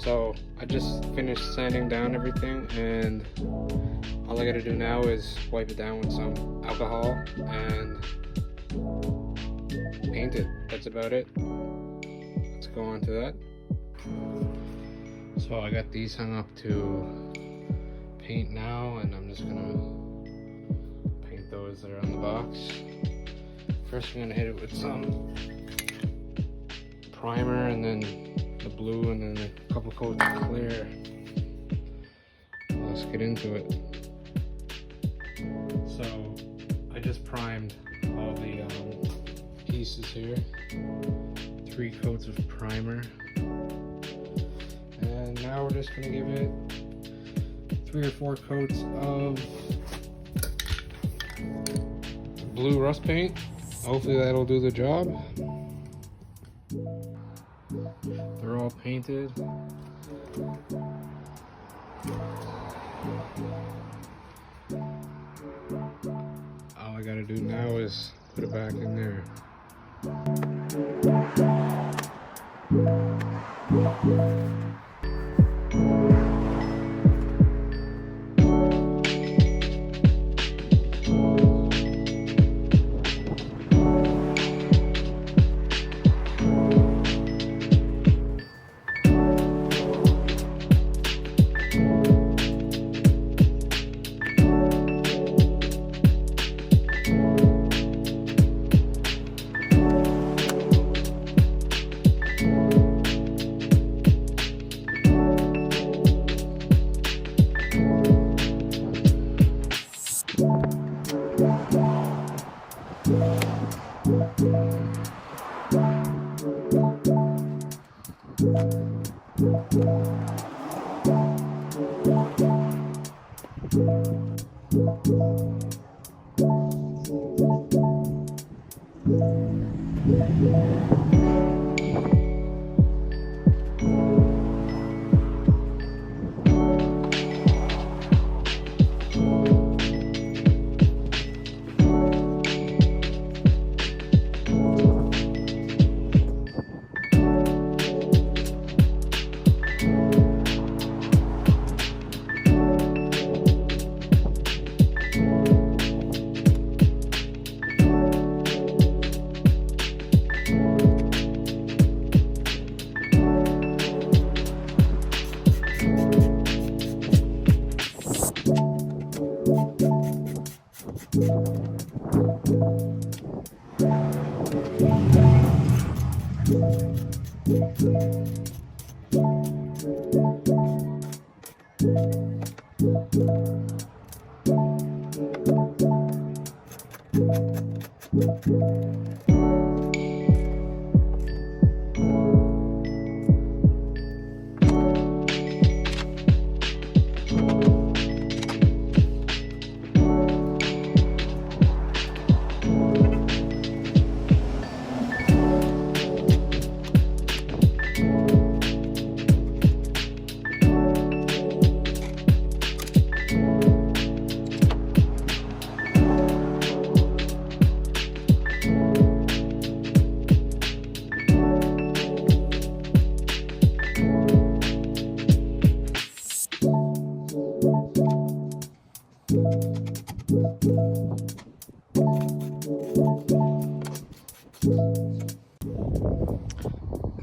So I just finished sanding down everything, and all I gotta do now is wipe it down with some alcohol and paint it. That's about it. Let's go on to that. So I got these hung up to paint now, and I'm just gonna paint those that are on the box. First I'm gonna hit it with some primer, and then the blue, and then a couple coats of clear. Let's get into it. So I just primed all the pieces here. 3 coats of primer, and now we're just gonna give it 3 or 4 coats of blue rust paint. Hopefully that'll do the job. They're all painted. All I gotta do now is put it back in there.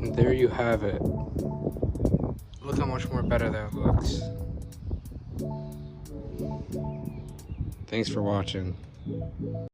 And there you have it. Look how much more better that looks. Thanks for watching.